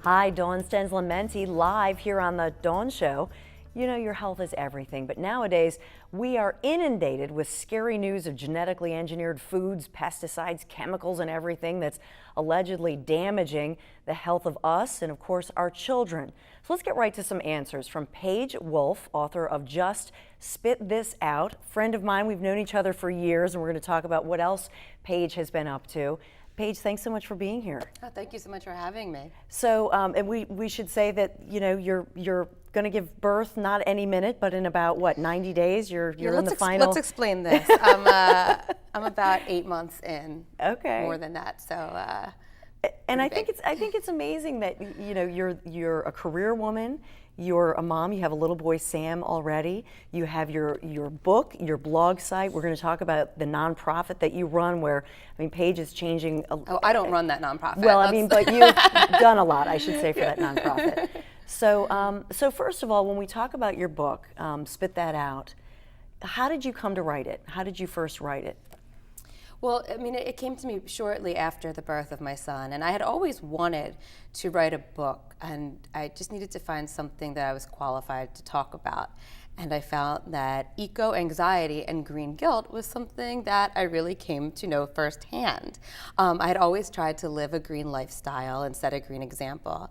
Hi, Dawn Stensland-Menti live here on the Dawn Show. You know, your health is everything, but nowadays we are inundated with scary news of genetically engineered foods, pesticides, chemicals, and everything that's allegedly damaging the health of us and, of course, our children. So let's get right to some answers from Paige Wolf, author of Just Spit This Out. Friend of mine, we've known each other for years, and we're going to talk about what else Paige has been up to. Paige, thanks so much for being here. Oh, thank you so much for having me. So, and we should say that, you know, you're going to give birth not any minute, but in about what, 90 days? You're in the final. Let's explain this. I'm about 8 months in. Okay. More than that. So. And I think it's amazing that, you know, you're a career woman. You're a mom, you have a little boy, Sam, already. You have your book, your blog site. We're going to talk about the nonprofit that you run where, I mean, Paige is changing. Oh, I don't run that nonprofit. Well, I mean, but you've done a lot, I should say, for that nonprofit. So, so first of all, when we talk about your book, Spit That Out, how did you come to write it? How did you first write it? Well, I mean, it came to me shortly after the birth of my son, and I had always wanted to write a book, and I just needed to find something that I was qualified to talk about. And I found that eco-anxiety and green guilt was something that I really came to know firsthand. I had always tried to live a green lifestyle and set a green example.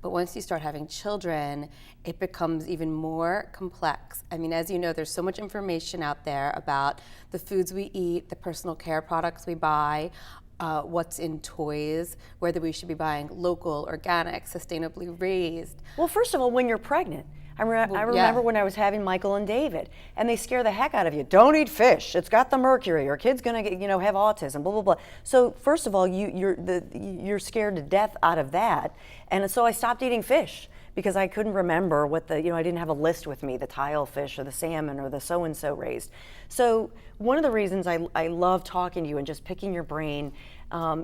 But once you start having children, it becomes even more complex. I mean, as you know, there's so much information out there about the foods we eat, the personal care products we buy, what's in toys, whether we should be buying local, organic, sustainably raised. Well, first of all, when you're pregnant, I remember when I was having Michael and David, and they scare the heck out of you. Don't eat fish; it's got the mercury. Your kid's gonna get, you know, have autism. Blah blah blah. So first of all, you're scared to death out of that, and so I stopped eating fish because I couldn't remember what I didn't have a list with me, the tile fish or the salmon or the so and so raised. So one of the reasons I love talking to you and just picking your brain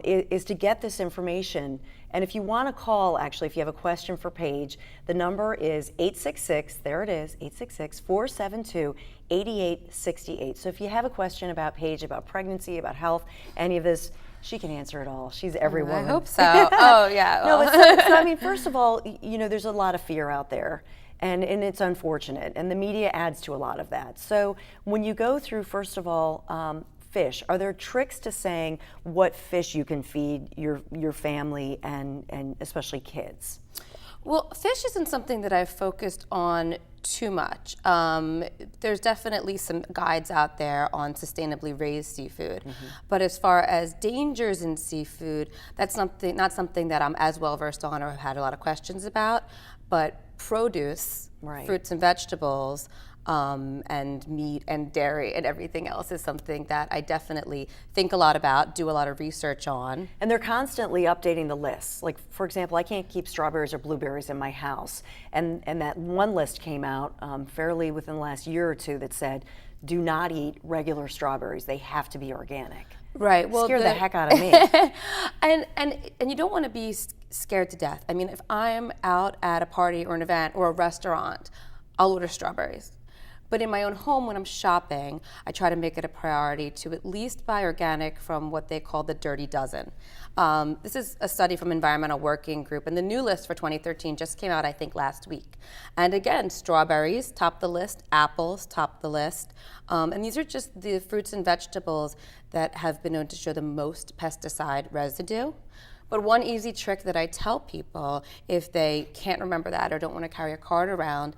is to get this information. And if you want to call, actually, if you have a question for Paige, the number is 866, there it is, 866-472-8868. So if you have a question about Paige, about pregnancy, about health, any of this, she can answer it all. She's every woman. I hope so. Oh, yeah. No, but so, I mean, first of all, you know, there's a lot of fear out there. And it's unfortunate, and the media adds to a lot of that. So when you go through, first of all, fish, are there tricks to saying what fish you can feed your family and especially kids? Well, fish isn't something that I've focused on too much. There's definitely some guides out there on sustainably raised seafood, but as far as dangers in seafood, that's not something that I'm as well versed on or have had a lot of questions about. But produce, fruits and vegetables, and meat and dairy and everything else is something that I definitely think a lot about, do a lot of research on. And they're constantly updating the lists. Like, for example, I can't keep strawberries or blueberries in my house. And that one list came out fairly within the last year or two that said, do not eat regular strawberries. They have to be organic. Right. Well, scared the heck out of me. and you don't want to be scared to death. I mean, if I'm out at a party or an event or a restaurant, I'll order strawberries. But in my own home, when I'm shopping, I try to make it a priority to at least buy organic from what they call the Dirty Dozen. This is a study from Environmental Working Group, and the new list for 2013 just came out, I think, last week. And again, strawberries top the list, apples top the list. And these are just the fruits and vegetables that have been known to show the most pesticide residue. But one easy trick that I tell people if they can't remember that or don't want to carry a card around,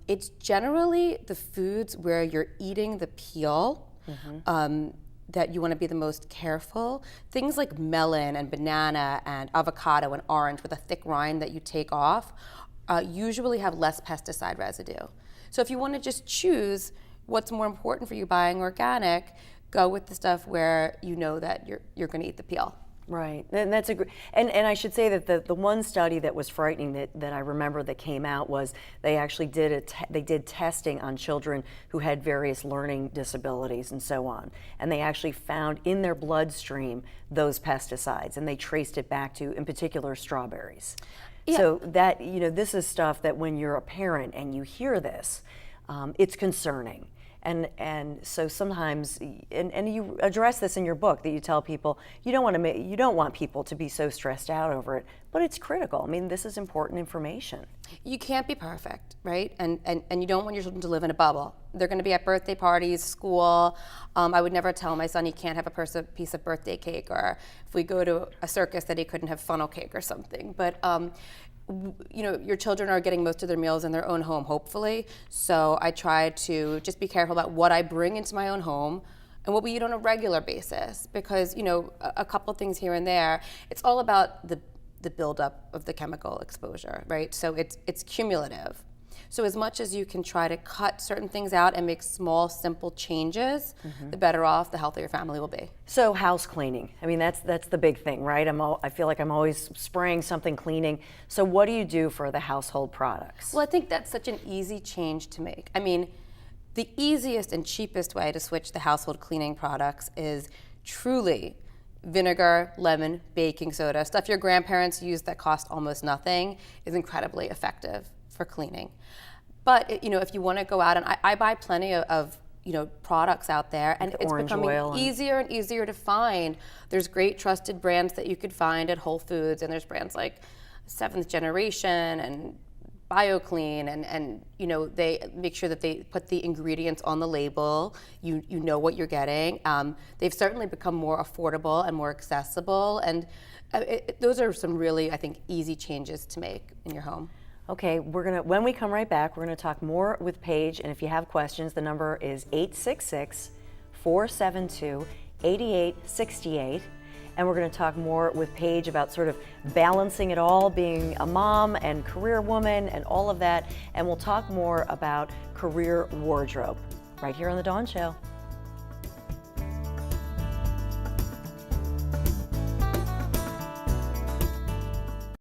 it's generally the foods where you're eating the peel that you want to be the most careful. Things like melon and banana and avocado and orange with a thick rind that you take off usually have less pesticide residue. So if you want to just choose what's more important for you buying organic, go with the stuff where you know that you're going to eat the peel. Right, and that's and I should say that the one study that was frightening that I remember that came out was they actually did testing on children who had various learning disabilities and so on, and they actually found in their bloodstream those pesticides, and they traced it back to, in particular, strawberries. Yeah. So that, you know, this is stuff that when you're a parent and you hear this, it's concerning. And so sometimes, and you address this in your book, that you tell people you don't want people to be so stressed out over it, but it's critical. I mean, this is important information. You can't be perfect, right? And you don't want your children to live in a bubble. They're going to be at birthday parties, school. I would never tell my son he can't have a piece of birthday cake, or if we go to a circus that he couldn't have funnel cake or something. But your children are getting most of their meals in their own home, hopefully. So I try to just be careful about what I bring into my own home and what we eat on a regular basis, because a couple things here and there. It's all about the buildup of the chemical exposure, right? So it's cumulative. So as much as you can try to cut certain things out and make small, simple changes, the better off the healthier your family will be. So house cleaning, I mean, that's the big thing, right? I feel like I'm always spraying something, cleaning. So what do you do for the household products? Well, I think that's such an easy change to make. I mean, the easiest and cheapest way to switch the household cleaning products is truly vinegar, lemon, baking soda. Stuff your grandparents used that cost almost nothing is incredibly effective for cleaning. But if you want to go out, and I buy plenty of products out there, and it's becoming easier and easier to find. There's great trusted brands that you could find at Whole Foods, and there's brands like Seventh Generation and BioClean, and they make sure that they put the ingredients on the label. You know what you're getting. They've certainly become more affordable and more accessible, and those are some really, I think, easy changes to make in your home. Okay, when we come right back, we're gonna talk more with Paige, and if you have questions, the number is 866-472-8868, and we're gonna talk more with Paige about sort of balancing it all, being a mom and career woman and all of that, and we'll talk more about career wardrobe right here on The Dawn Show.